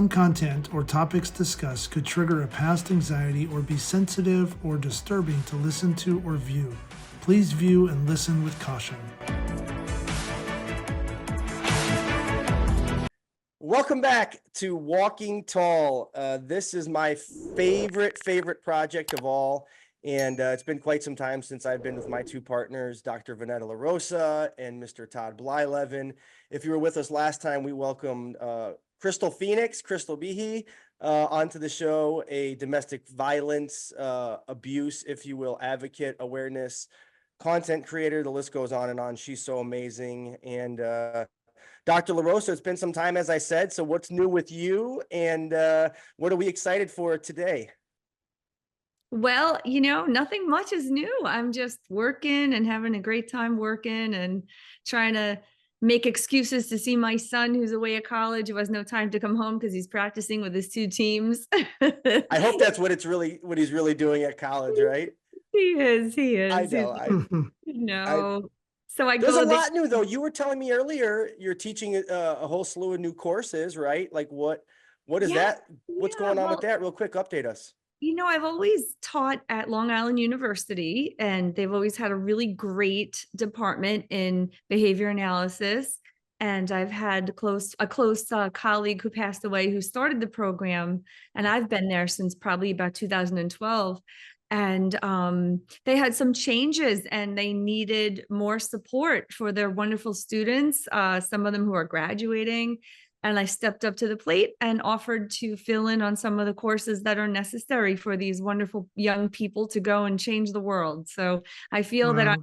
Some content or topics discussed could trigger a past anxiety or be sensitive or disturbing to listen to or view. Please view and listen with caution. Welcome back to Walking Tall. This is my favorite project of all. And it's been quite some time since I've been with my two partners, Dr. Vanetta LaRosa and Mr. Todd E11. If you were with us last time, we welcomed Crystal Behe, onto the show, a domestic violence, abuse, if you will, advocate, awareness, content creator. The list goes on and on. She's so amazing. And Dr. LaRosa, it's been some time, as I said. So what's new with you, and what are we excited for today? Well, nothing much is new. I'm just working and having a great time working and trying to make excuses to see my son who's away at college, who has no time to come home because he's practicing with his two teams. I hope that's what he's really doing at college, right? He is. I know. So I there's go a lot new though. You were telling me earlier you're teaching a whole slew of new courses, right? Like what is that? What's going on with that? Real quick, update us. I've always taught at Long Island University, and they've always had a really great department in behavior analysis. And I've had a close colleague who passed away who started the program, and I've been there since probably about 2012. And they had some changes and they needed more support for their wonderful students, some of them who are graduating. And I stepped up to the plate and offered to fill in on some of the courses that are necessary for these wonderful young people to go and change the world. So I feel that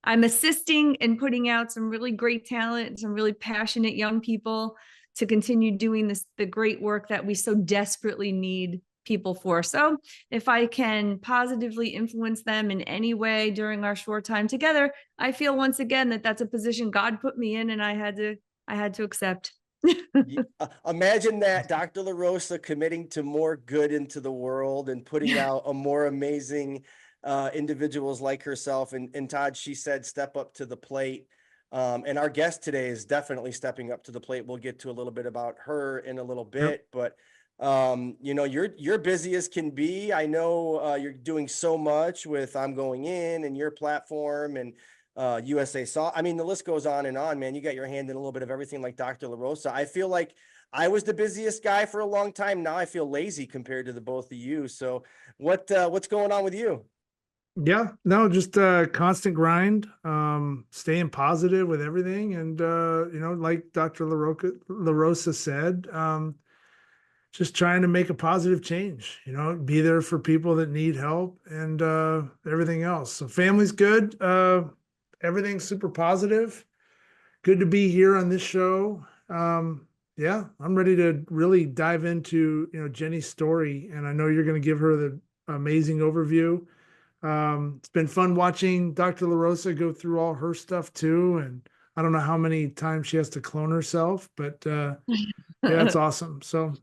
I'm assisting in putting out some really great talent, some really passionate young people to continue doing the great work that we so desperately need people for. So if I can positively influence them in any way during our short time together, I feel once again that that's a position God put me in, and I had to accept. Imagine that, Dr. LaRosa committing to more good into the world and putting out a more amazing individuals like herself. And Todd, she said, step up to the plate. And our guest today is definitely stepping up to the plate. We'll get to a little bit about her in a little bit, but you're busy as can be. I know you're doing so much with I'm Going In and your platform and USA Saw. I mean, the list goes on and on, man. You got your hand in a little bit of everything like Dr. LaRosa. I feel like I was the busiest guy for a long time. Now I feel lazy compared to the both of you. So what's going on with you? Yeah, no, just constant grind, staying positive with everything. And, like Dr. LaRosa said, just trying to make a positive change, be there for people that need help and everything else. So family's good. Everything's super positive. Good to be here on this show. Yeah, I'm ready to really dive into, Jenny's story. And I know you're going to give her the amazing overview. It's been fun watching Dr. LaRosa go through all her stuff too. And I don't know how many times she has to clone herself, but yeah, it's awesome. So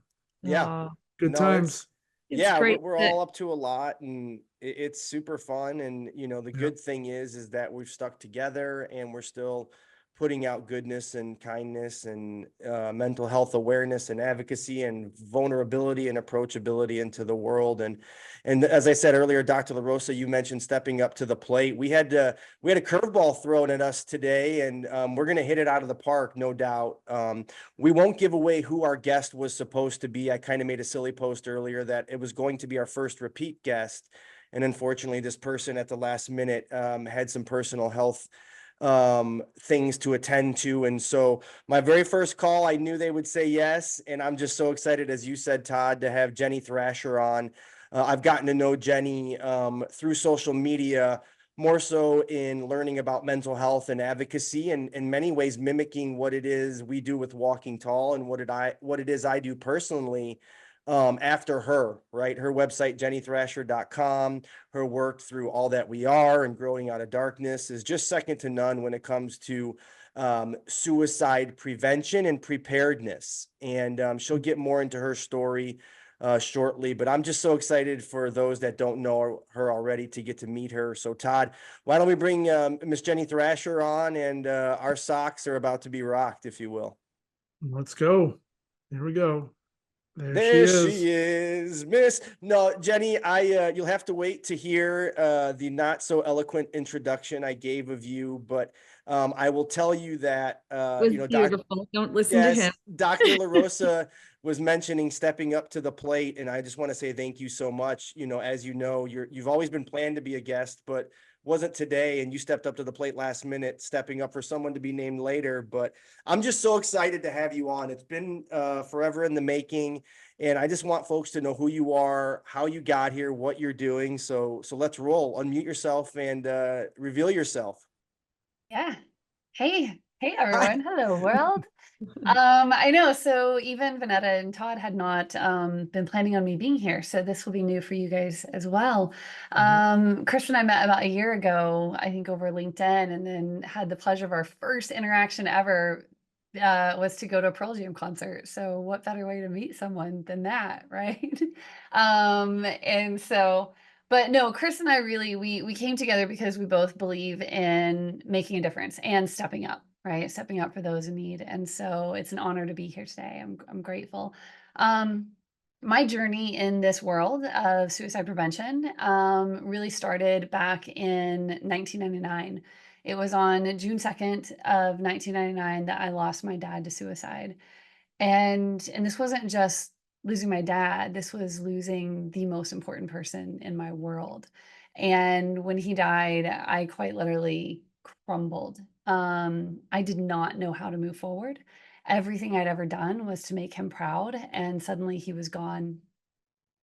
yeah, good times. We're all up to a lot, and it's super fun. And the good thing is that we've stuck together and we're still putting out goodness and kindness and mental health awareness and advocacy and vulnerability and approachability into the world. And as I said earlier, Dr. LaRosa, you mentioned stepping up to the plate. We had a curveball thrown at us today, and we're going to hit it out of the park, no doubt. We won't give away who our guest was supposed to be. I kind of made a silly post earlier that it was going to be our first repeat guest. And unfortunately, this person at the last minute had some personal health things to attend to. And so my very first call, I knew they would say yes. And I'm just so excited, as you said, Todd, to have Jenny Thrasher on. I've gotten to know Jenny through social media, more so in learning about mental health and advocacy, and in many ways mimicking what it is we do with Walking Tall and what it is I do personally. After her, right? Her website, jennythrasher.com, her work through All That We Are and Growing Out of Darkness is just second to none when it comes to suicide prevention and preparedness. And she'll get more into her story shortly, but I'm just so excited for those that don't know her already to get to meet her. So Todd, why don't we bring Miss Jenny Thrasher on, and our socks are about to be rocked, if you will. Let's go. Here we go. she She is. is, Miss. No, Jenny, you'll have to wait to hear the not so eloquent introduction I gave of you, but I will tell you that Was beautiful. Don't listen to him. yes, Dr. LaRosa was mentioning stepping up to the plate, and I just want to say thank you so much. As you know, you've always been planned to be a guest, but wasn't today, and you stepped up to the plate last minute, stepping up for someone to be named later. But I'm just so excited to have you on. It's been forever in the making, and I just want folks to know who you are, how you got here, what you're doing. So let's roll. Unmute yourself and reveal yourself. Yeah. Hey, everyone. Hello, world. I know. So even Vanetta and Todd had not been planning on me being here, so this will be new for you guys as well. Chris and I met about a year ago, I think over LinkedIn, and then had the pleasure of our first interaction ever was to go to a Pearl Jam concert. So what better way to meet someone than that, right? And so. But no, Chris and I really, we came together because we both believe in making a difference and stepping up, right? Stepping up for those in need. And so it's an honor to be here today. I'm grateful. My journey in this world of suicide prevention really started back in 1999. It was on June 2nd of 1999 that I lost my dad to suicide. And this wasn't just losing my dad, this was losing the most important person in my world. And when he died, I quite literally crumbled. I did not know how to move forward. Everything I'd ever done was to make him proud, and suddenly he was gone.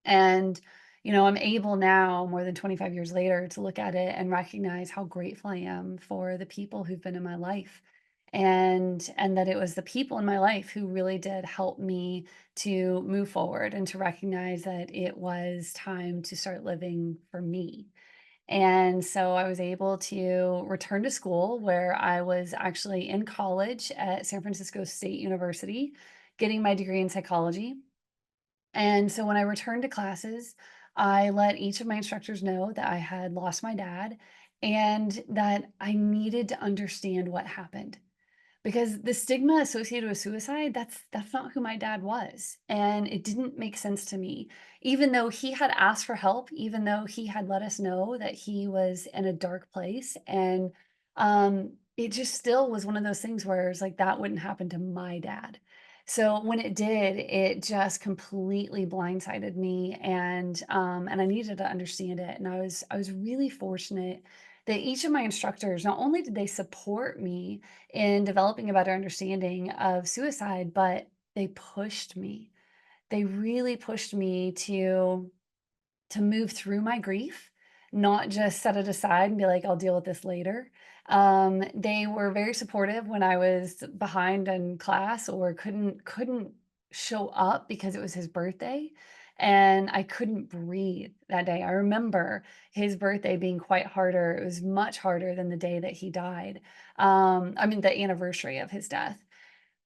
And, I'm able now, more than 25 years later, to look at it and recognize how grateful I am for the people who've been in my life. And that it was the people in my life who really did help me to move forward and to recognize that it was time to start living for me. And so I was able to return to school, where I was actually in college at San Francisco State University, getting my degree in psychology. And so when I returned to classes, I let each of my instructors know that I had lost my dad and that I needed to understand what happened, because the stigma associated with suicide, that's not who my dad was, and it didn't make sense to me. Even though he had asked for help, even though he had let us know that he was in a dark place, and it just still was one of those things where it's like that wouldn't happen to my dad. So when it did, it just completely blindsided me, and I needed to understand it. And I was really fortunate that each of my instructors, not only did they support me in developing a better understanding of suicide, but they pushed me. They really pushed me to move through my grief, not just set it aside and be like, I'll deal with this later. They were very supportive when I was behind in class or couldn't show up because it was his birthday. And I couldn't breathe that day. I remember his birthday being quite harder. It was much harder than the day that he died. The anniversary of his death.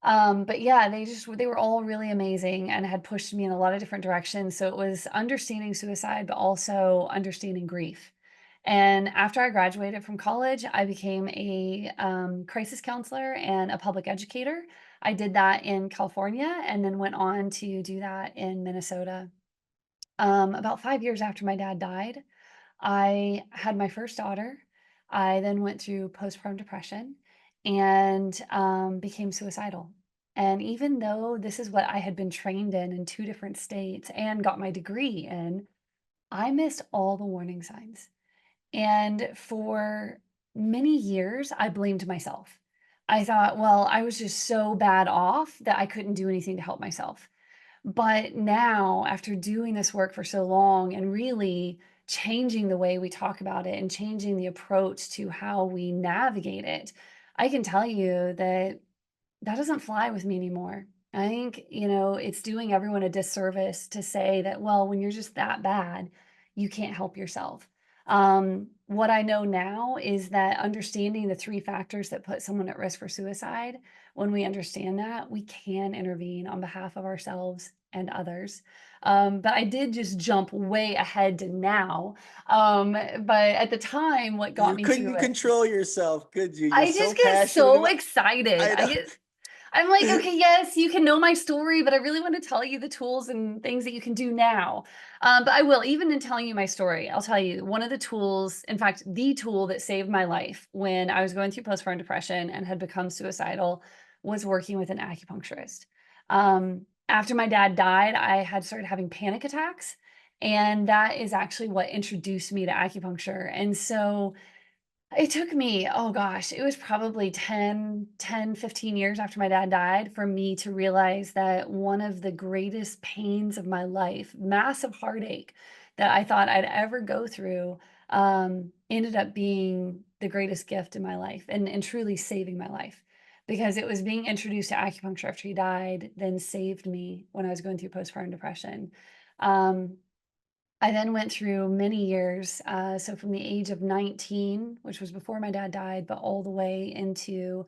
But yeah, they were all really amazing and had pushed me in a lot of different directions. So it was understanding suicide, but also understanding grief. And after I graduated from college, I became a crisis counselor and a public educator. I did that in California and then went on to do that in Minnesota. About 5 years after my dad died, I had my first daughter. I then went through postpartum depression and became suicidal. And even though this is what I had been trained in two different states and got my degree in, I missed all the warning signs. And for many years, I blamed myself. I thought, well, I was just so bad off that I couldn't do anything to help myself. But now, after doing this work for so long and really changing the way we talk about it and changing the approach to how we navigate it, I can tell you that that doesn't fly with me anymore. I think, it's doing everyone a disservice to say that, well, when you're just that bad, you can't help yourself. What I know now is that understanding the three factors that put someone at risk for suicide, when we understand that, we can intervene on behalf of ourselves and others. But I did just jump way ahead to now. But at the time, what got You me couldn't through it, control yourself, could you? You're I so just get passionate so about. excited. I know. I'm like, okay, yes, you can know my story, but I really want to tell you the tools and things that you can do now. But I will, even in telling you my story, I'll tell you one of the tools, in fact, the tool that saved my life when I was going through postpartum depression and had become suicidal was working with an acupuncturist. After my dad died, I had started having panic attacks. And that is actually what introduced me to acupuncture. And so it took me, oh gosh, it was probably 15 years after my dad died for me to realize that one of the greatest pains of my life, massive heartache that I thought I'd ever go through, ended up being the greatest gift in my life and truly saving my life because it was being introduced to acupuncture after he died, then saved me when I was going through postpartum depression. Um, I then went through many years, so from the age of 19, which was before my dad died, but all the way into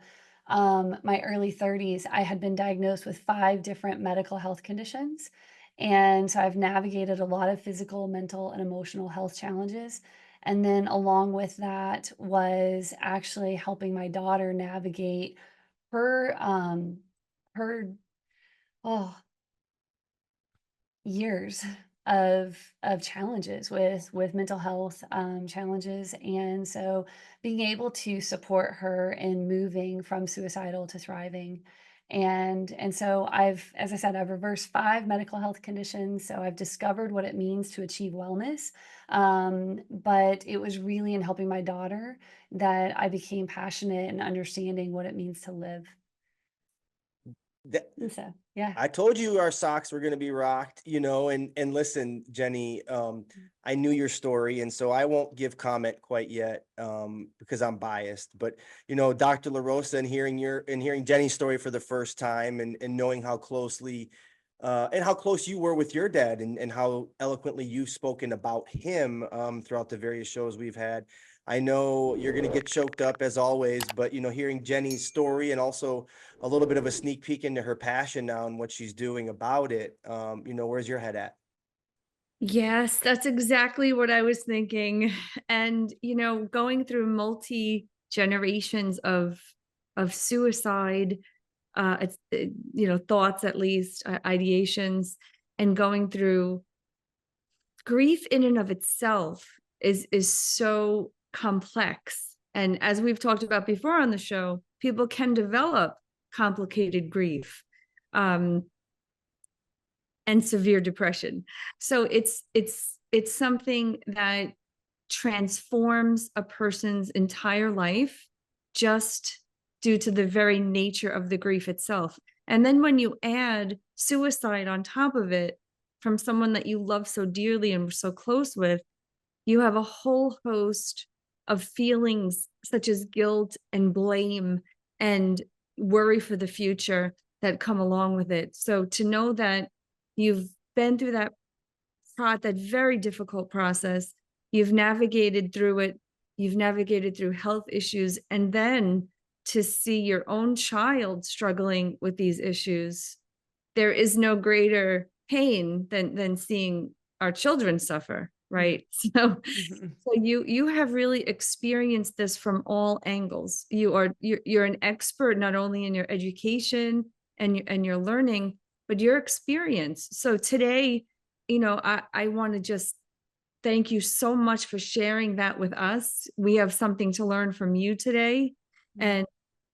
my early 30s, I had been diagnosed with 5 different medical health conditions. And so I've navigated a lot of physical, mental, and emotional health challenges. And then along with that was actually helping my daughter navigate her her oh years of challenges with mental health challenges, and so being able to support her in moving from suicidal to thriving. And so I've, as I said, I've reversed 5 medical health conditions, so I've discovered what it means to achieve wellness. But it was really in helping my daughter that I became passionate and understanding what it means to live. That, And so yeah. I told you our socks were going to be rocked, and listen, Jenny, I knew your story, and so I won't give comment quite yet, because I'm biased, but Dr. LaRosa, and hearing Jenny's story for the first time, and knowing how closely, and how close you were with your dad, and how eloquently you've spoken about him, throughout the various shows we've had. I know you're going to get choked up as always, but hearing Jenny's story, and also a little bit of a sneak peek into her passion now and what she's doing about it. Where's your head at? Yes, that's exactly what I was thinking. And, going through multi generations of suicide, it's, thoughts, at least, ideations, and going through grief in and of itself is so complex. And as we've talked about before on the show, people can develop complicated grief. And severe depression. So it's something that transforms a person's entire life just due to the very nature of the grief itself. And then when you add suicide on top of it from someone that you love so dearly and were so close with, you have a whole host of feelings such as guilt and blame and worry for the future that come along with it. So to know that you've been through that very difficult process, you've navigated through it, you've navigated through health issues, and then to see your own child struggling with these issues, there is no greater pain than seeing our children suffer, right? So you have really experienced this from all angles. You're an expert not only in your education and your learning, but your experience. So today, I want to just thank you so much for sharing that with us. We have something to learn from you today. And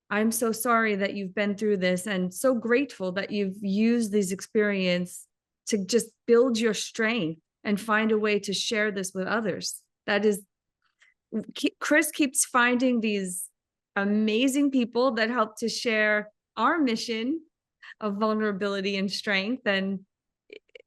I'm so sorry that you've been through this, and so grateful that you've used these experience to just build your strength and find a way to share this with others. That is, Chris keeps finding these amazing people that help to share our mission of vulnerability and strength. And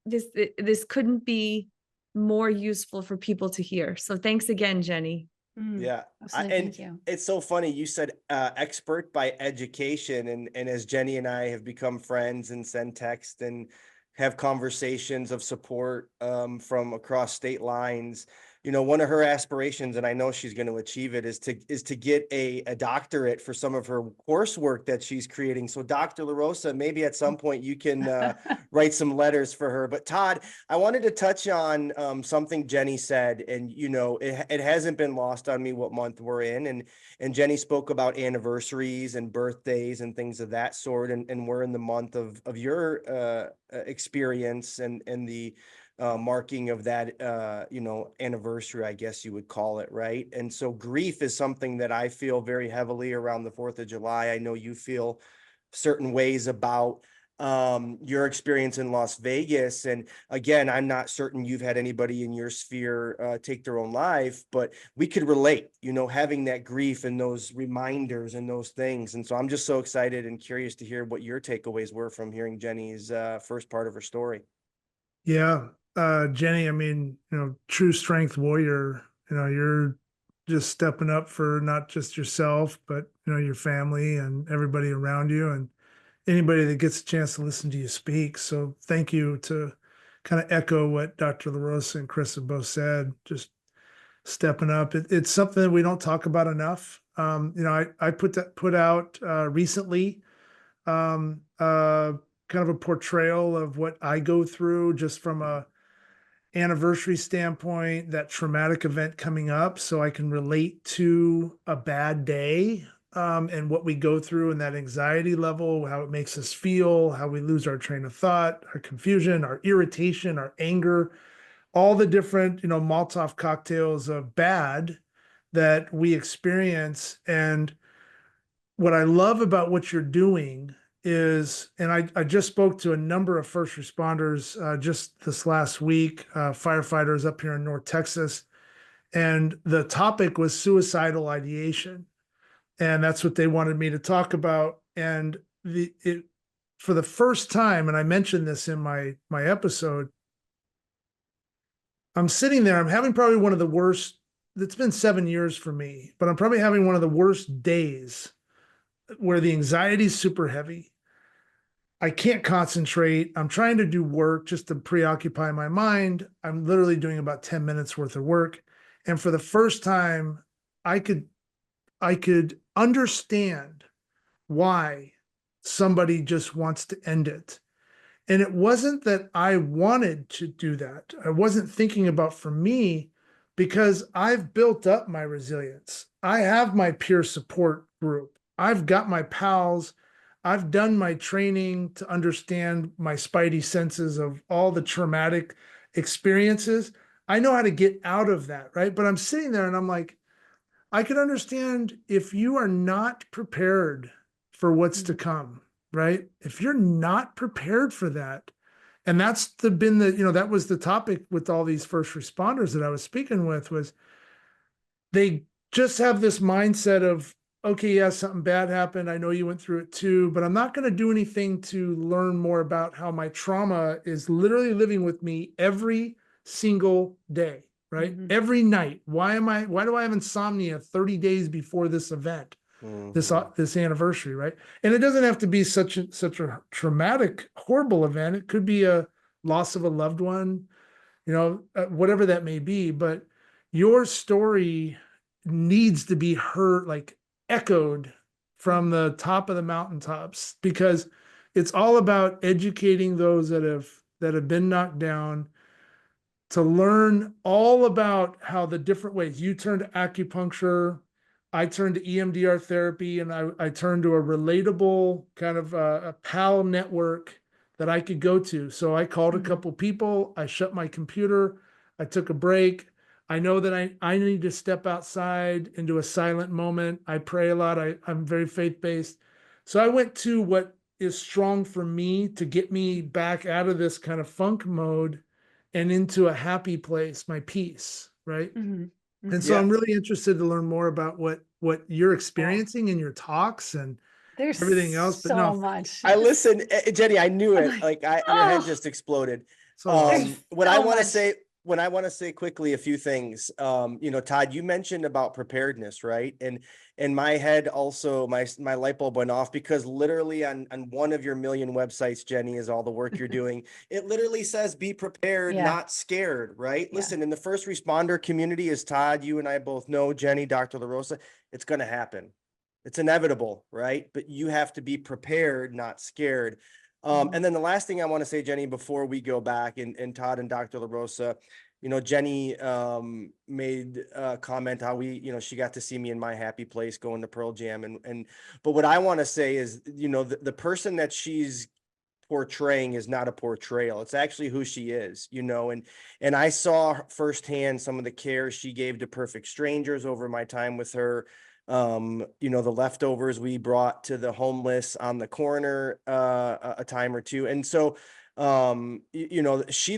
this couldn't be more useful for people to hear. So thanks again, Jenny. Yeah. Absolutely. And Thank you. it's so funny. You said expert by education. And as Jenny and I have become friends and send text and have conversations of support, from across state lines, one of her aspirations, and I know she's going to achieve it, is to get a doctorate for some of her coursework that she's creating. So Dr. LaRosa, maybe at some point you can write some letters for her. But Todd, I wanted to touch on something Jenny said, and it hasn't been lost on me what month we're in, and Jenny spoke about anniversaries and birthdays and things of that sort, and we're in the month of your experience and the marking of that, anniversary, I guess you would call it, right? And so grief is something that I feel very heavily around the 4th of July. I know you feel certain ways about your experience in Las Vegas. And again, I'm not certain you've had anybody in your sphere take their own life, but we could relate, having that grief and those reminders and those things. And so I'm just so excited and curious to hear what your takeaways were from hearing Jenny's first part of her story. Yeah. Jenny, I mean, true strength warrior, you're just stepping up for not just yourself, but, your family and everybody around you and anybody that gets a chance to listen to you speak. So thank you, to kind of echo what Dr. LaRosa and Chris have both said, just stepping up. It's something that we don't talk about enough. I put out recently, kind of a portrayal of what I go through just from a anniversary standpoint, that traumatic event coming up, so I can relate to a bad day, and what we go through and that anxiety level, how it makes us feel, how we lose our train of thought, our confusion, our irritation, our anger, all the different, Molotov cocktails of bad that we experience. And what I love about what you're doing is, and I just spoke to a number of first responders just this last week, firefighters up here in North Texas, and the topic was suicidal ideation. And that's what they wanted me to talk about. And for the first time, and I mentioned this in my episode, I'm sitting there, I'm having probably one of the worst, it's been 7 years for me, but I'm probably having one of the worst days where the anxiety is super heavy. I can't concentrate. I'm trying to do work just to preoccupy my mind. I'm literally doing about 10 minutes worth of work. And for the first time, I could understand why somebody just wants to end it. And it wasn't that I wanted to do that. I wasn't thinking about for me, because I've built up my resilience. I have my peer support group. I've got my pals. I've done my training to understand my spidey senses of all the traumatic experiences. I know how to get out of that, right? But I'm sitting there and I'm like, I can understand if you are not prepared for what's to come, right? If you're not prepared for that, and that's been the, that was the topic with all these first responders that I was speaking with, was they just have this mindset of, okay, yeah, something bad happened. I know you went through it too, but I'm not going to do anything to learn more about how my trauma is literally living with me every single day, right? Mm-hmm. Every night. Why do I have insomnia 30 days before this event, this anniversary, right? And it doesn't have to be such a traumatic, horrible event. It could be a loss of a loved one, whatever that may be. But your story needs to be heard, like echoed from the top of the mountaintops, because it's all about educating those that have been knocked down, to learn all about how the different ways you turn to acupuncture. I turned to EMDR therapy, and I turned to a relatable kind of a PAL network that I could go to. So I called a couple people, I shut my computer, I took a break. I know that I need to step outside into a silent moment. I pray a lot. I'm very faith-based. So I went to what is strong for me to get me back out of this kind of funk mode and into a happy place, my peace, right? Mm-hmm. Mm-hmm. And so I'm really interested to learn more about what you're experiencing in your talks and there's everything else. But so much. I listened, Jenny, I knew it. Like your head just exploded. What I want to say, when I want to say quickly a few things, you know, Todd, you mentioned about preparedness, right? And in my head also, my light bulb went off because literally on one of your million websites, Jenny, is all the work you're doing. It literally says be prepared, Yeah. not scared, right? Yeah. Listen, in the first responder community, as Todd, you and I both know, Jenny, Dr. LaRosa, it's going to happen. It's inevitable, right? But you have to be prepared, not scared. And then the last thing I want to say, Jenny, before we go back, and Todd and Dr. LaRosa, you know, Jenny made a comment how she got to see me in my happy place going to Pearl Jam. But what I want to say is, you know, the person that she's portraying is not a portrayal. It's actually who she is, you know, and I saw firsthand some of the care she gave to perfect strangers over my time with her. You know, the leftovers we brought to the homeless on the corner a time or two. And so you know, she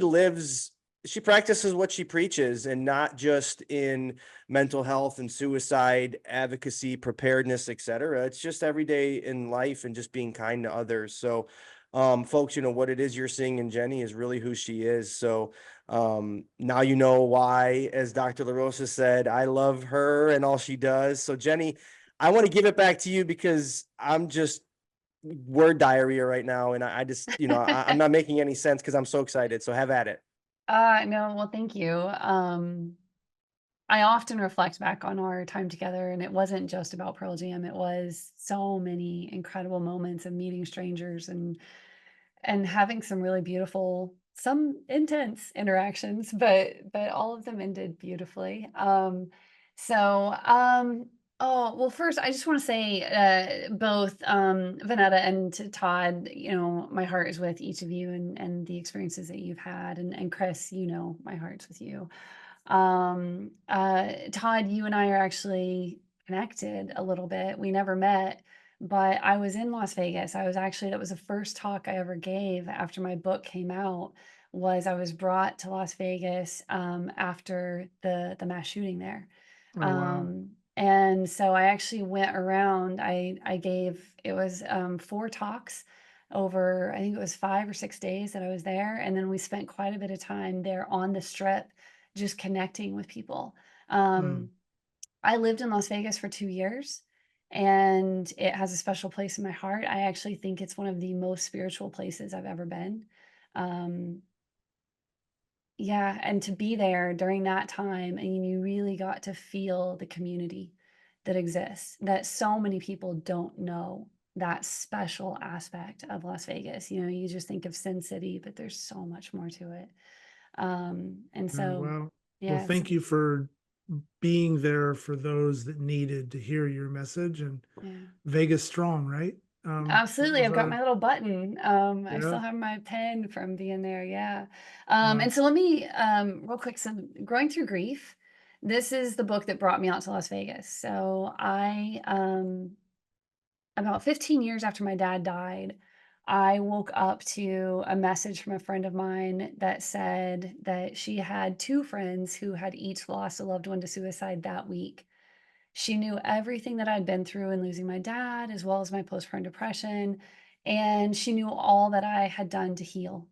practices what she preaches, and not just in mental health and suicide advocacy, preparedness, etc. It's just every day in life and just being kind to others. So folks, you know, what it is you're seeing in Jenny is really who she is. So now you know why, as Dr. LaRosa said, I love her and all she does. So Jenny, I want to give it back to you because I'm just word diarrhea right now. And I just, you know, I'm not making any sense because I'm so excited. So have at it. No, well, thank you. I often reflect back on our time together, and it wasn't just about Pearl Jam. It was so many incredible moments of meeting strangers and having some really beautiful, some intense interactions, but all of them ended beautifully. So oh, well, first I just want to say both Vanetta and to Todd, you know, my heart is with each of you and the experiences that you've had, and Chris, you know, my heart's with you. Todd, you and I are actually connected a little bit. We never met, but I was in Las Vegas. That was the first talk I ever gave after my book came out. Was I was brought to Las Vegas after the mass shooting there. Oh, wow. And so I actually went around. I gave, it was 4 talks over, I think it was 5 or 6 days that I was there, and then we spent quite a bit of time there on the strip just connecting with people. Mm. I lived in Las Vegas for 2 years, and it has a special place in my heart. I actually think it's one of the most spiritual places I've ever been. Um, yeah, and to be there during that time, and you really got to feel the community that exists, that so many people don't know that special aspect of Las Vegas. You know, you just think of Sin City, but there's so much more to it. And so, Well, well, yeah, thank you for being there for those that needed to hear your message, and yeah. Vegas strong, right? That Absolutely. was I've got my little button. I yeah. still have my pen from being there. Yeah. Wow. And so let me, real quick, some Growing Through Grief. This is the book that brought me out to Las Vegas. So about 15 years after my dad died, I woke up to a message from a friend of mine that said that she had 2 friends who had each lost a loved one to suicide that week. She knew everything that I'd been through in losing my dad, as well as my postpartum depression, and she knew all that I had done to heal.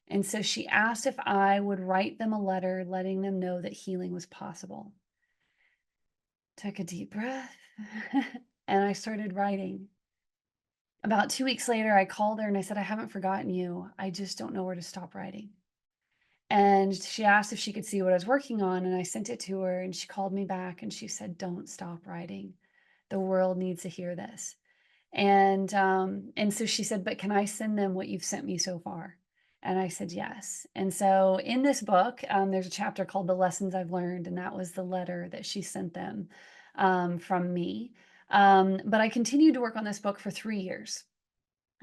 And so she asked if I would write them a letter letting them know that healing was possible. Took a deep breath and I started writing. About 2 weeks later, I called her and I said, I haven't forgotten you. I just don't know where to stop writing. And she asked if she could see what I was working on, and I sent it to her, and she called me back and she said, don't stop writing. The world needs to hear this. And so she said, but can I send them what you've sent me so far? And I said, yes. And so in this book, there's a chapter called The Lessons I've Learned, and that was the letter that she sent them from me. But I continued to work on this book for 3 years.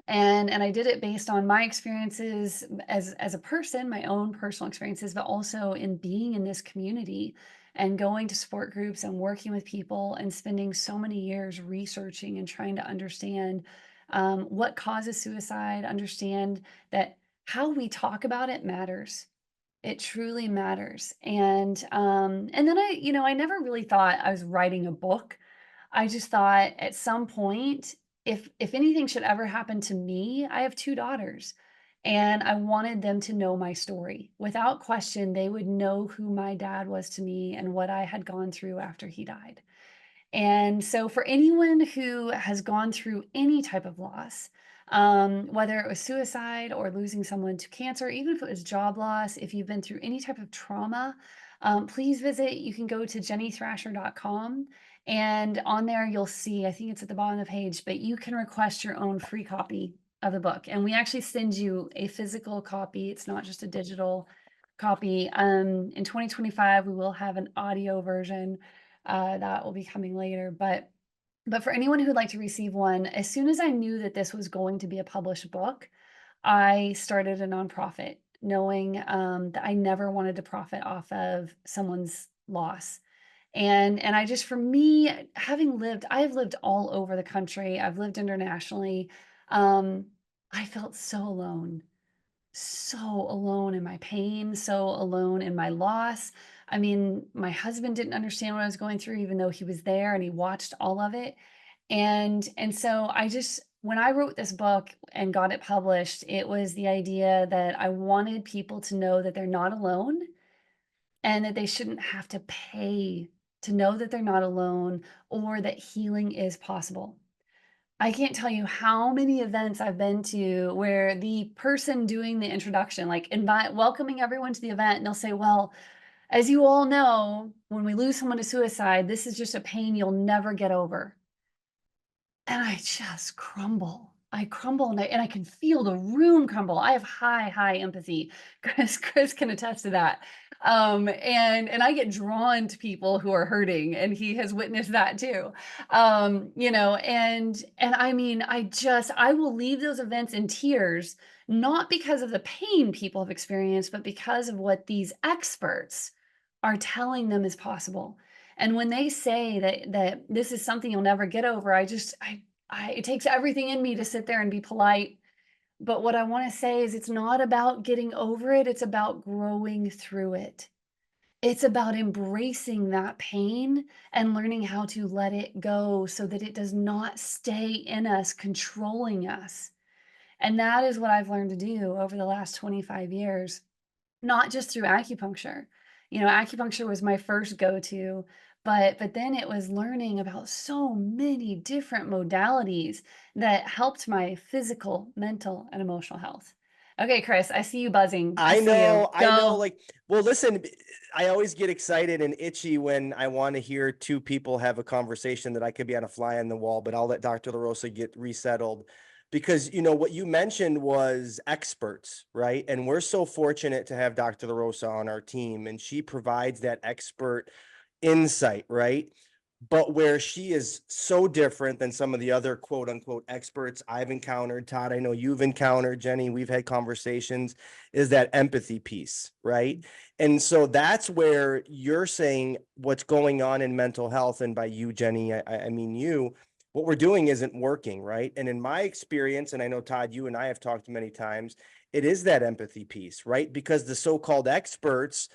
And I did it based on my experiences as a person, my own personal experiences, but also in being in this community and going to support groups and working with people and spending so many years researching and trying to understand what causes suicide, understand that how we talk about it matters. It truly matters. And then I never really thought I was writing a book. I just thought at some point, if anything should ever happen to me, I have 2 daughters, And I wanted them to know my story. Without question, they would know who my dad was to me and what I had gone through after he died. And so, for anyone who has gone through any type of loss, whether it was suicide or losing someone to cancer, even if it was job loss, if you've been through any type of trauma, please visit. You can go to jennythrasher.com. And on there, you'll see, I think it's at the bottom of the page, but you can request your own free copy of the book. And we actually send you a physical copy. It's not just a digital copy. In 2025, we will have an audio version that will be coming later. But for anyone who'd like to receive one, as soon as I knew that this was going to be a published book, I started a nonprofit, knowing that I never wanted to profit off of someone's loss. And I just, for me, I have lived all over the country. I've lived internationally. I felt so alone in my pain, so alone in my loss. I mean, my husband didn't understand what I was going through, even though he was there and he watched all of it. And so I just, when I wrote this book and got it published, it was the idea that I wanted people to know that they're not alone and that they shouldn't have to pay to know that they're not alone or that healing is possible. I can't tell you how many events I've been to where the person doing the introduction, like welcoming everyone to the event, and they'll say, well, as you all know, when we lose someone to suicide, this is just a pain you'll never get over. And I just crumble. I crumble and I can feel the room crumble. I have high empathy. Chris can attest to that. And I get drawn to people who are hurting, and he has witnessed that too. And I mean, I will leave those events in tears, not because of the pain people have experienced, but because of what these experts are telling them is possible. And when they say that this is something you'll never get over, it takes everything in me to sit there and be polite. But what I want to say is it's not about getting over it. It's about growing through it. It's about embracing that pain and learning how to let it go so that it does not stay in us, controlling us. And that is what I've learned to do over the last 25 years, not just through acupuncture. Acupuncture was my first go-to, but then it was learning about so many different modalities that helped my physical, mental, and emotional health. Okay, Chris, I see you buzzing. I see you. know. Go. Like, well, listen, I always get excited and itchy when I want to hear two people have a conversation that I could be on a fly on the wall, but I'll let Dr. LaRosa get resettled because, what you mentioned was experts, right? And we're so fortunate to have Dr. LaRosa on our team, and she provides that expert insight, right? But where she is so different than some of the other quote unquote experts I've encountered, Todd, I know you've encountered, Jenny, we've had conversations, is that empathy piece, right? And so that's where you're saying what's going on in mental health. And by you, Jenny, I mean you, what we're doing isn't working, right? And in my experience, and I know, Todd, you and I have talked many times, it is that empathy piece, right? Because the so-called experts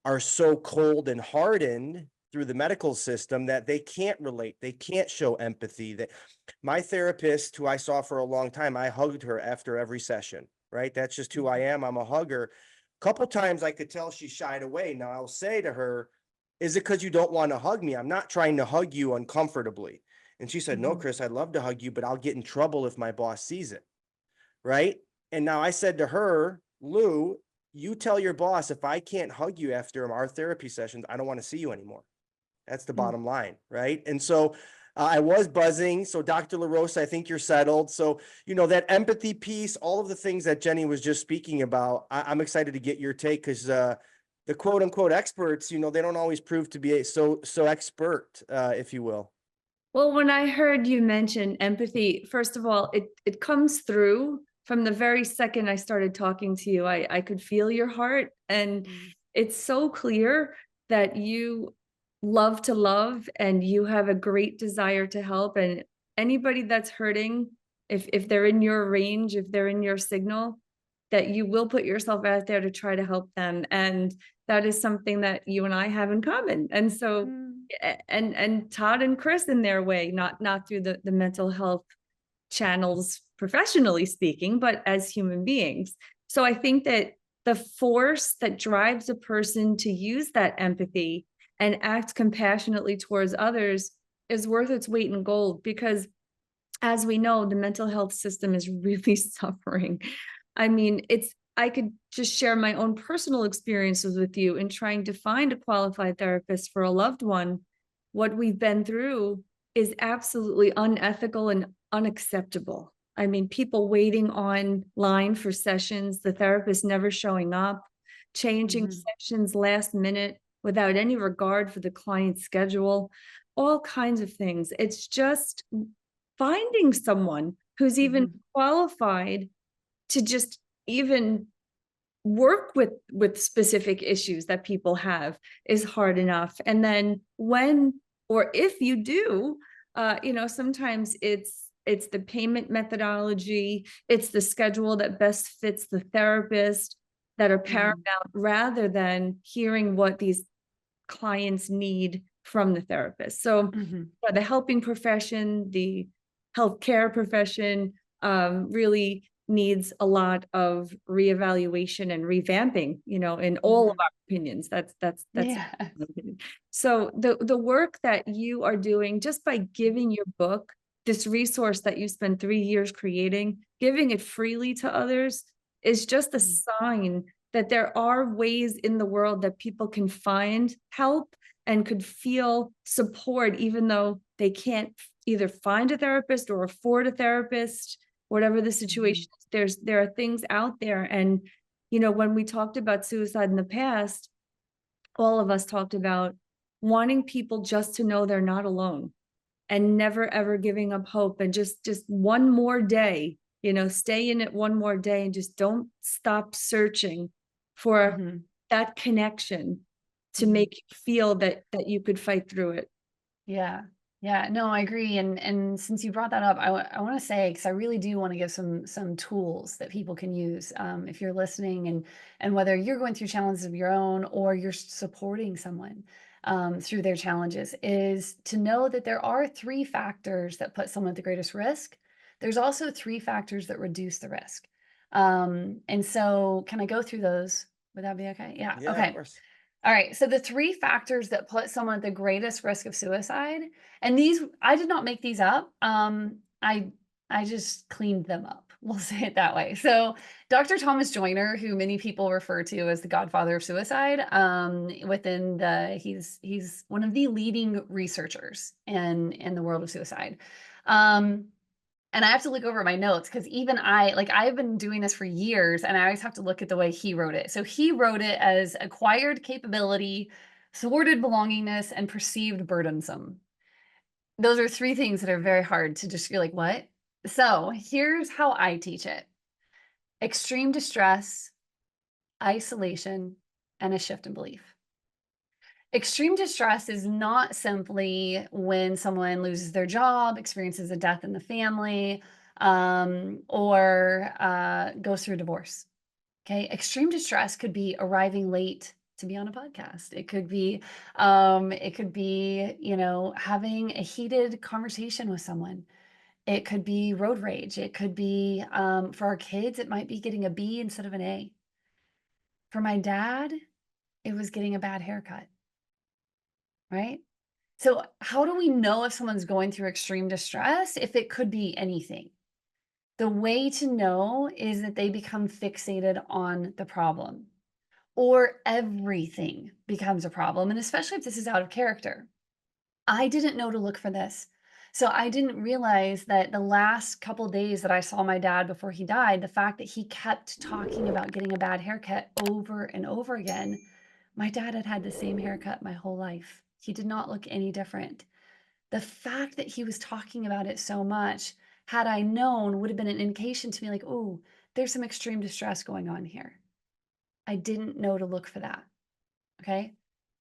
are so cold and hardened through the medical system that they can't relate. They can't show empathy. That my therapist, who I saw for a long time, I hugged her after every session, right? That's just who I am. I'm a hugger. A couple times I could tell she shied away. Now I'll say to her, is it because you don't want to hug me? I'm not trying to hug you uncomfortably. And she said, no, Chris, I'd love to hug you, but I'll get in trouble if my boss sees it. Right. And now I said to her, Lou, you tell your boss, if I can't hug you after our therapy sessions, I don't want to see you anymore. That's the bottom line, right? And so I was buzzing. So Dr. LaRosa, I think you're settled. So, that empathy piece, all of the things that Jenny was just speaking about, I'm excited to get your take because the quote unquote experts, they don't always prove to be so expert, if you will. Well, when I heard you mention empathy, first of all, it comes through from the very second I started talking to you. I could feel your heart, and it's so clear that you love to love and you have a great desire to help. And anybody that's hurting, if they're in your range, if they're in your signal, that you will put yourself out there to try to help them. And that is something that you and I have in common. And so and Todd and Chris in their way, not through the mental health channels professionally speaking, but as human beings. So I think that the force that drives a person to use that empathy and act compassionately towards others is worth its weight in gold, because as we know, the mental health system is really suffering. I mean, I could just share my own personal experiences with you in trying to find a qualified therapist for a loved one. What we've been through is absolutely unethical and unacceptable. I mean, people waiting online for sessions, the therapist never showing up, changing sessions last minute without any regard for the client's schedule, all kinds of things. It's just finding someone who's even qualified to just even work with specific issues that people have is hard enough. And then when or if you do, sometimes it's the payment methodology, it's the schedule that best fits the therapist that are paramount, rather than hearing what these clients need from the therapist. So the helping profession, the healthcare profession, really needs a lot of reevaluation and revamping, in all of our opinions. That's Yeah. my opinion. So the work that you are doing, just by giving your book, this resource that you spent 3 years creating, giving it freely to others, is just a sign that there are ways in the world that people can find help and could feel support, even though they can't either find a therapist or afford a therapist, whatever the situation is. There are things out there. And, when we talked about suicide in the past, all of us talked about wanting people just to know they're not alone, and never ever giving up hope, and just one more day, stay in it one more day, and just don't stop searching for that connection to make you feel that you could fight through it. Yeah. Yeah, no, I agree. And since you brought that up, I want to say, because I really do want to give some tools that people can use, if you're listening, and whether you're going through challenges of your own or you're supporting someone through their challenges, is to know that there are 3 factors that put someone at the greatest risk. There's also 3 factors that reduce the risk. And so, can I go through those? Would that be okay? Yeah. Yeah, of Okay. course. All right. So the 3 factors that put someone at the greatest risk of suicide, and these, I did not make these up. I just cleaned them up. We'll say it that way. So Dr. Thomas Joyner, who many people refer to as the godfather of suicide, he's one of the leading researchers in the world of suicide. And I have to look over my notes, because even I've been doing this for years, and I always have to look at the way he wrote it. So he wrote it as acquired capability, thwarted belongingness, and perceived burdensome. Those are 3 things that are very hard to just, you're like, what? So here's how I teach it: extreme distress, isolation, and a shift in belief. Extreme distress is not simply when someone loses their job, experiences a death in the family, or goes through a divorce. Okay. Extreme distress could be arriving late to be on a podcast. It could be, having a heated conversation with someone. It could be road rage. It could be, for our kids, it might be getting a B instead of an A. For my dad, it was getting a bad haircut. Right? So how do we know if someone's going through extreme distress? If it could be anything. The way to know is that they become fixated on the problem, or everything becomes a problem. And especially if this is out of character. I didn't know to look for this. So I didn't realize that the last couple days that I saw my dad before he died, the fact that he kept talking about getting a bad haircut over and over again. My dad had had the same haircut my whole life. He did not look any different. The fact that he was talking about it so much, had I known, would have been an indication to me, like, oh, there's some extreme distress going on here. I didn't know to look for that. Okay.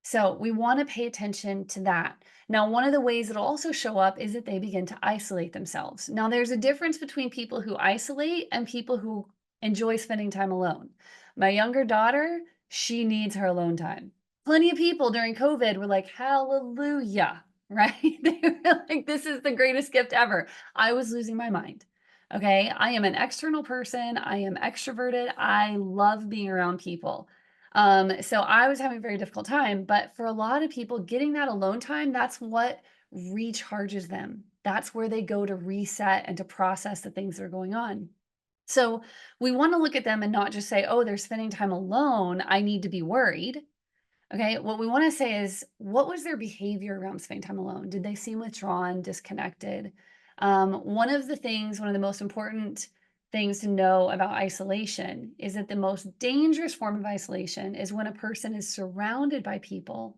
So we want to pay attention to that. Now, one of the ways it'll also show up is that they begin to isolate themselves. Now, there's a difference between people who isolate and people who enjoy spending time alone. My younger daughter, she needs her alone time. Plenty of people during COVID were like, hallelujah, right? They were like, this is the greatest gift ever. I was losing my mind. Okay. I am an external person. I am extroverted. I love being around people. So I was having a very difficult time, but for a lot of people, getting that alone time, that's what recharges them. That's where they go to reset and to process the things that are going on. So we want to look at them and not just say, oh, they're spending time alone, I need to be worried. Okay. What we want to say is, what was their behavior around spending time alone? Did they seem withdrawn, disconnected? One of the most important things to know about isolation is that the most dangerous form of isolation is when a person is surrounded by people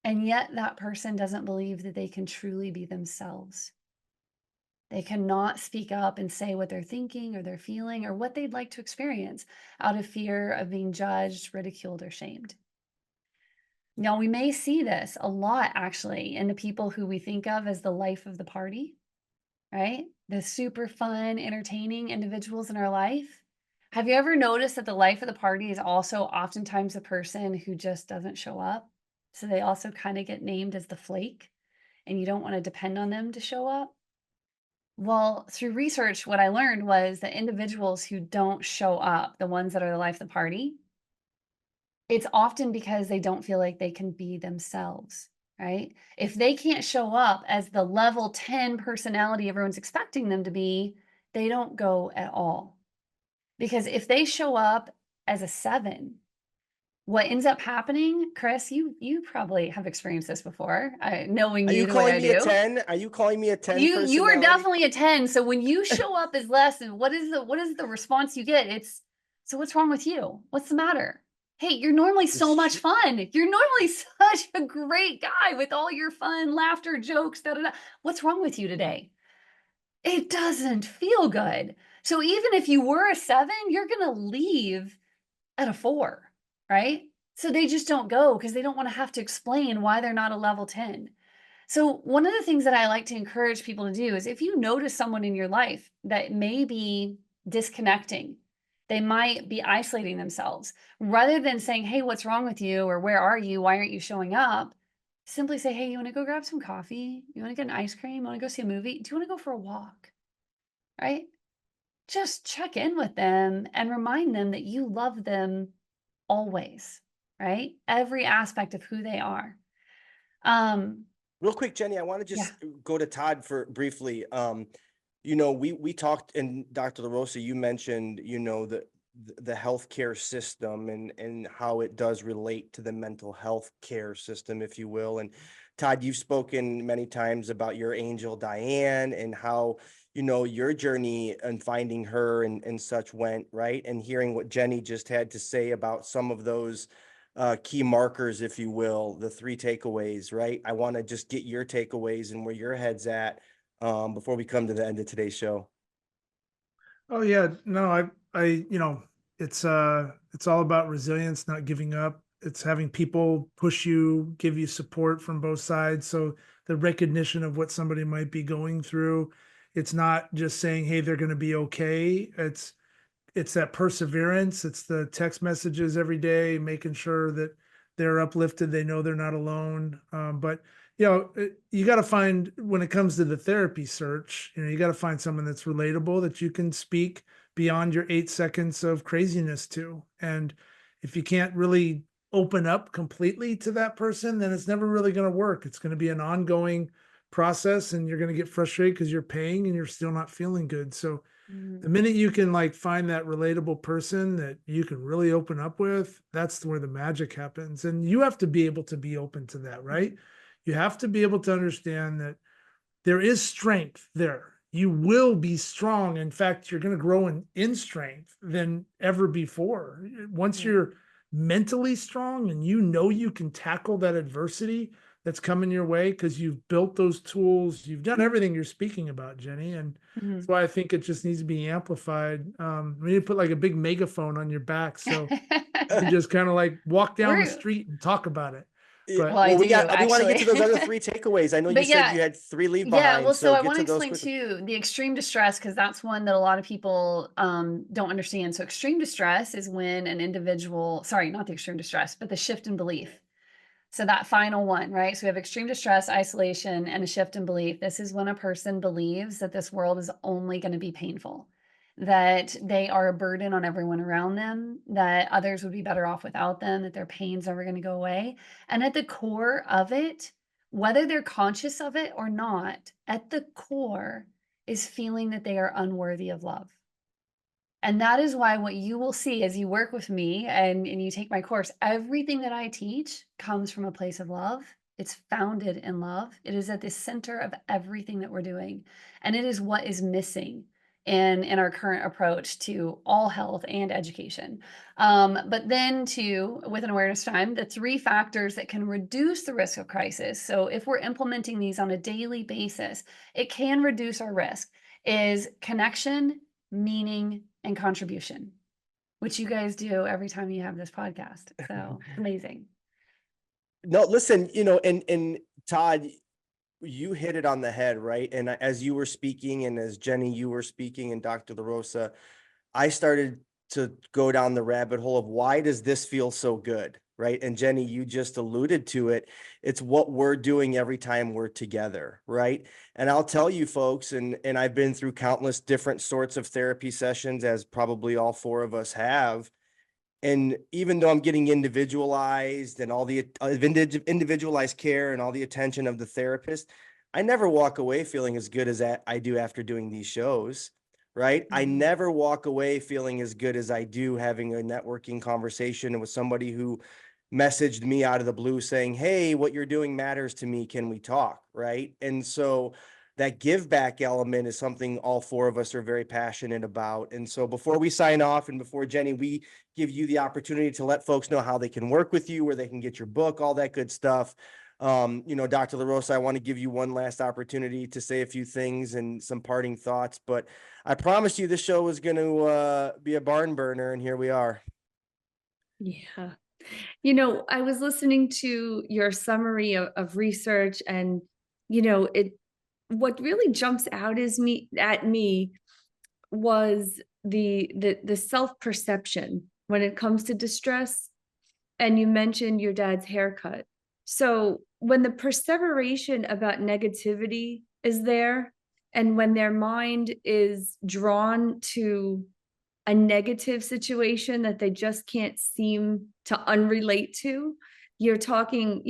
and yet that person doesn't believe that they can truly be themselves. They cannot speak up and say what they're thinking or they're feeling or what they'd like to experience out of fear of being judged, ridiculed, or shamed. Now, we may see this a lot actually in the people who we think of as the life of the party, right? The super fun, entertaining individuals in our life. Have you ever noticed that the life of the party is also oftentimes the person who just doesn't show up? So they also kind of get named as the flake, and you don't want to depend on them to show up. Well, through research, what I learned was that individuals who don't show up, the ones that are the life of the party, it's often because they don't feel like they can be themselves, right? If they can't show up as the level 10 personality everyone's expecting them to be, they don't go at all. Because if they show up as a 7, what ends up happening, Chris, you probably have experienced this before, knowing Are you you the way calling I me a do. 10? Are you calling me a 10 You are personality? definitely a 10. So when you show up as less, and what is the response you get? It's, so what's wrong with you? What's the matter? Hey, you're normally so It's much tr- fun. You're normally such a great guy with all your fun, laughter, jokes, da da da. What's wrong with you today? It doesn't feel good. So even if you were a 7, you're going to leave at a 4, right? So they just don't go because they don't want to have to explain why they're not a level 10. So one of the things that I like to encourage people to do is, if you notice someone in your life that may be disconnecting, they might be isolating themselves, rather than saying, hey, what's wrong with you? Or where are you? Why aren't you showing up? Simply say, hey, you want to go grab some coffee? You want to get an ice cream? You want to go see a movie? Do you want to go for a walk? Right? Just check in with them and remind them that you love them always, right? Every aspect of who they are. Um, Real quick, Jenny, I want to yeah. just go to Todd for briefly. We talked, and Dr. LaRosa, you mentioned, the healthcare system and how it does relate to the mental health care system, if you will. And Todd, you've spoken many times about your angel Diane and how, your journey and finding her and such went, right? And hearing what Jenny just had to say about some of those key markers, if you will, the 3 takeaways, right? I want to just get your takeaways and where your head's at before we come to the end of today's show. Oh yeah, no, it's all about resilience, not giving up. It's having people push you, give you support from both sides. So the recognition of what somebody might be going through, it's not just saying, hey, they're going to be okay. It's that perseverance. It's the text messages every day, making sure that they're uplifted. They know they're not alone. But you got to find, when it comes to the therapy search, you got to find someone that's relatable, that you can speak beyond your 8 seconds of craziness to. And if you can't really open up completely to that person, then it's never really going to work. It's going to be an ongoing process, and you're going to get frustrated because you're paying and you're still not feeling good. So the minute you can find that relatable person that you can really open up with, that's where the magic happens. And you have to be able to be open to that, right? You have to be able to understand that there is strength there. You will be strong. In fact, you're going to grow in strength than ever before. Once you're mentally strong and you can tackle that adversity that's coming your way because you've built those tools, you've done everything you're speaking about, Jenny. And that's why I think it just needs to be amplified. We need to put a big megaphone on your back so you can just kind of walk down the street and talk about it. But Well, I do we want to get to those other actually. 3 takeaways. I know you But said yeah, you had 3 leave yeah. Well, behind, so so I get want to to those explain quickly. too the extreme distress, because that's one that a lot of people don't understand. So extreme distress is when an individual, sorry, not the extreme distress, but the shift in belief. So that final one, right? So we have extreme distress, isolation, and a shift in belief. This is when a person believes that this world is only going to be painful, that they are a burden on everyone around them, that others would be better off without them, that their pain's never going to go away. And at the core of it, whether they're conscious of it or not, at the core is feeling that they are unworthy of love. And that is why what you will see as you work with me and you take my course, everything that I teach comes from a place of love. It's founded in love. It is at the center of everything that we're doing. And it is what is missing in our current approach to all health and education. But then with an awareness time, the 3 factors that can reduce the risk of crisis. So if we're implementing these on a daily basis, it can reduce our risk is connection, meaning, and contribution, which you guys do every time you have this podcast. So it's amazing. No, listen, and Todd, you hit it on the head, right? And as you were speaking, and as Jenny, you were speaking, and Dr. LaRosa, I started to go down the rabbit hole of why does this feel so good, right? And Jenny, you just alluded to it. It's what we're doing every time we're together, right? And I'll tell you folks, and I've been through countless different sorts of therapy sessions, as probably all 4 of us have. And even though I'm getting individualized and all the individualized care and all the attention of the therapist, I never walk away feeling as good as I do after doing these shows, right? I never walk away feeling as good as I do having a networking conversation with somebody who messaged me out of the blue saying, hey, what you're doing matters to me. Can we talk? Right. And so that give back element is something all 4 of us are very passionate about. And so before we sign off and before Jenny, we give you the opportunity to let folks know how they can work with you, where they can get your book, all that good stuff. Dr. LaRosa, I want to give you one last opportunity to say a few things and some parting thoughts, but I promised you this show was going to be a barn burner, and here we are. Yeah. I was listening to your summary of research, and, what really jumps out at me was the self-perception when it comes to distress. And you mentioned your dad's haircut. So when the perseveration about negativity is there, and when their mind is drawn to a negative situation that they just can't seem to unrelate to, you're talking,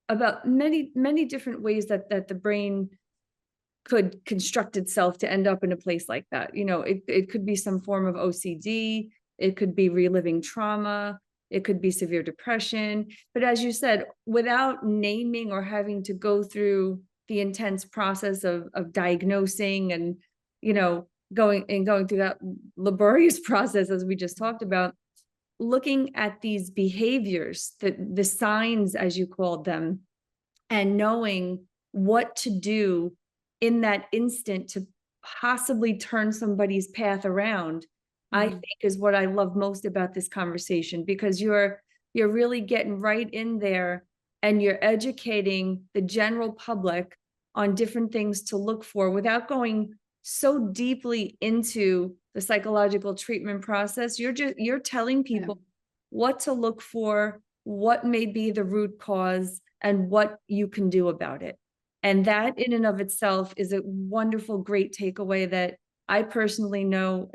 about many, many different ways that the brain could construct itself to end up in a place like that. It could be some form of OCD, it could be reliving trauma, it could be severe depression. But as you said, without naming or having to go through the intense process of diagnosing and, going through that laborious process, as we just talked about, looking at these behaviors, the signs, as you called them, and knowing what to do in that instant to possibly turn somebody's path around, I think is what I love most about this conversation, because you're really getting right in there and you're educating the general public on different things to look for without going so deeply into the psychological treatment process. You're telling people what to look for, what may be the root cause, and what you can do about it. And that in and of itself is a wonderful, great takeaway that I personally know.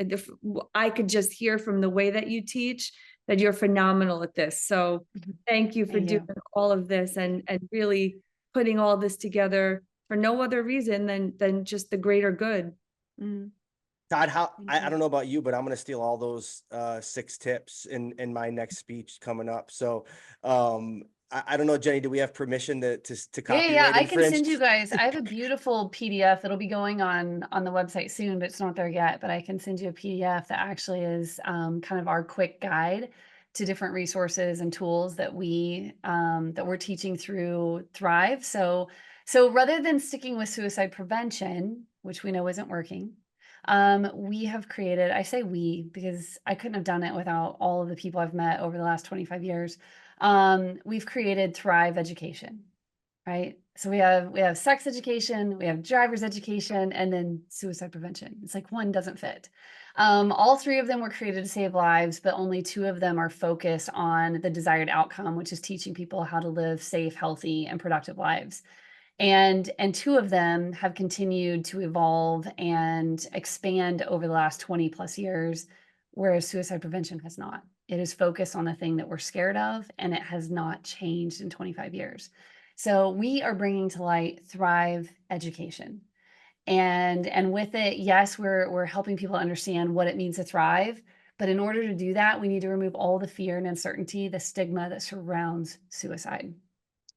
I could just hear from the way that you teach that you're phenomenal at this. So thank you for doing all of this and really putting all this together for no other reason than just the greater good. Todd, I don't know about you, but I'm going to steal all those 6 tips in my next speech coming up. So I don't know, Jenny, do we have permission to copyright Yeah, I can infringe? send you guys. I have a beautiful PDF that'll be going on the website soon, but it's not there yet. But I can send you a PDF that actually is kind of our quick guide to different resources and tools that we're teaching through Thrive. So rather than sticking with suicide prevention, which we know isn't working, we have created, I say we, because I couldn't have done it without all of the people I've met over the last 25 years. We've created Thrive Education, right? So we have sex education, we have driver's education, and then suicide prevention. It's like one doesn't fit. All three of them were created to save lives, but only two of them are focused on the desired outcome, which is teaching people how to live safe, healthy, and productive lives. And two of them have continued to evolve and expand over the last 20 plus years, whereas suicide prevention has not. It is focused on the thing that we're scared of, and it has not changed in 25 years. So we are bringing to light Thrive education. And with it, yes, we're helping people understand what it means to thrive. But in order to do that, we need to remove all the fear and uncertainty, the stigma that surrounds suicide.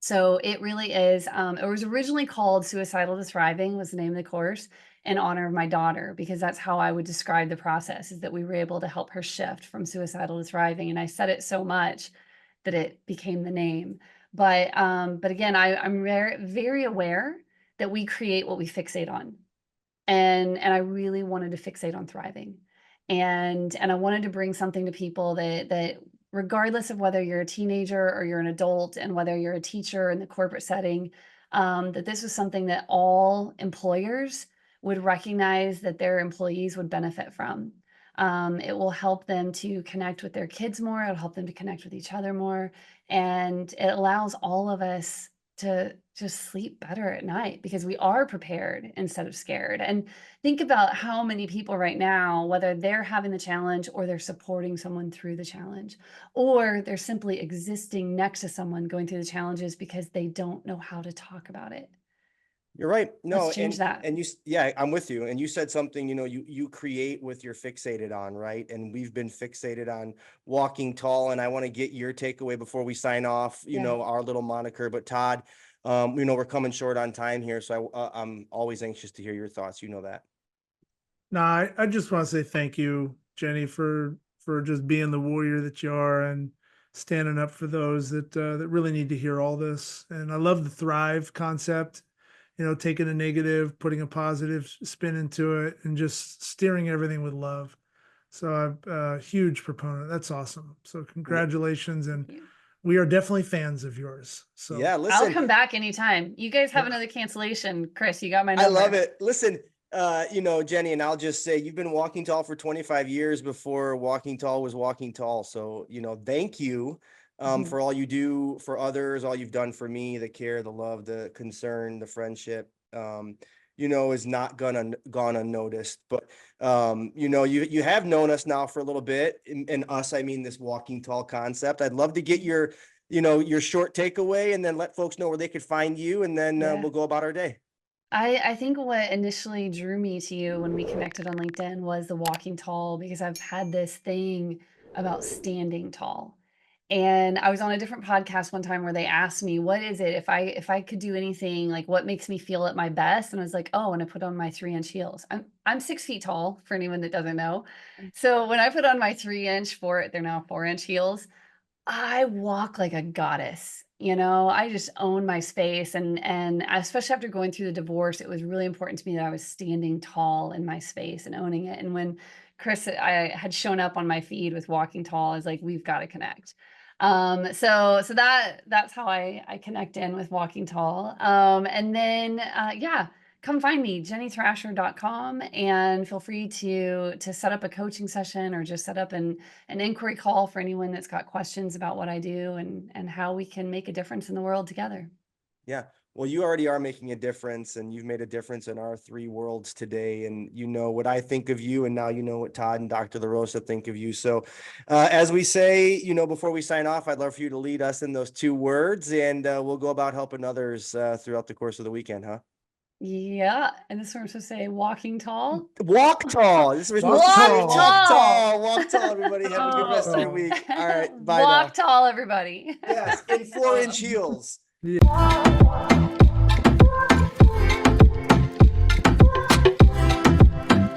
So it really is, it was originally called Suicidal to Thriving was the name of the course in honor of my daughter, because that's how I would describe the process, is that we were able to help her shift from suicidal to thriving. And I said it so much that it became the name. But again, I'm very, very aware that we create what we fixate on. And I really wanted to fixate on thriving. And I wanted to bring something to people that regardless of whether you're a teenager or you're an adult, and whether you're a teacher in the corporate setting, that this was something that all employers would recognize that their employees would benefit from. It will help them to connect with their kids more. It'll help them to connect with each other more. And it allows all of us to just sleep better at night, because we are prepared instead of scared. And think about how many people right now, whether they're having the challenge or they're supporting someone through the challenge, or they're simply existing next to someone going through the challenges because they don't know how to talk about it. You're right. No, Let's change that. and yeah, I'm with you. And you said something, you create what you're fixated on, right? And we've been fixated on walking tall. And I want to get your takeaway before we sign off, our little moniker. But Todd, we're coming short on time here. So I'm always anxious to hear your thoughts. You know that. No, I just want to say thank you, Jenny, for just being the warrior that you are and standing up for those that really need to hear all this. And I love the Thrive concept, taking a negative, putting a positive spin into it, and just steering everything with love. So I'm a huge proponent. That's awesome. So congratulations, and we are definitely fans of yours. So yeah, listen, I'll come back anytime. You guys have another cancellation. Chris, you got my number. I love it. Listen, Jenny, and I'll just say you've been walking tall for 25 years before walking tall was walking tall. So, thank you for all you do for others, all you've done for me, the care, the love, the concern, the friendship, is not gone unnoticed. But, you have known us now for a little bit, and us, I mean, this walking tall concept. I'd love to get your short takeaway, and then let folks know where they could find you, and then we'll go about our day. I think what initially drew me to you when we connected on LinkedIn was the walking tall, because I've had this thing about standing tall. And I was on a different podcast one time where they asked me, what is it if I could do anything, like what makes me feel at my best? And I was like, oh, and I put on my 3-inch heels. I'm 6 feet tall, for anyone that doesn't know. So when I put on my 3-inch, they're now 4-inch heels, I walk like a goddess. I just own my space. And especially after going through the divorce, it was really important to me that I was standing tall in my space and owning it. And when I had shown up on my feed with walking tall, I was like, we've got to connect. So that's how I connect in with walking tall. And then, come find me, jennythrasher.com, and feel free to set up a coaching session, or just set up an inquiry call for anyone that's got questions about what I do and how we can make a difference in the world together. Yeah. Well, you already are making a difference, and you've made a difference in our 3 worlds today. And you know what I think of you, and now you know what Todd and Dr. LaRosa think of you. So as we say, before we sign off, I'd love for you to lead us in those 2 words, and we'll go about helping others throughout the course of the weekend, huh? Yeah. And this is what I'm supposed to say, walking tall. Walk tall. This is Walk tall. Walk tall. Walk tall, everybody. Have a good rest of your Oh. week. All right. Bye Walk now. tall, everybody. Yes, in 4-inch heels. Yeah.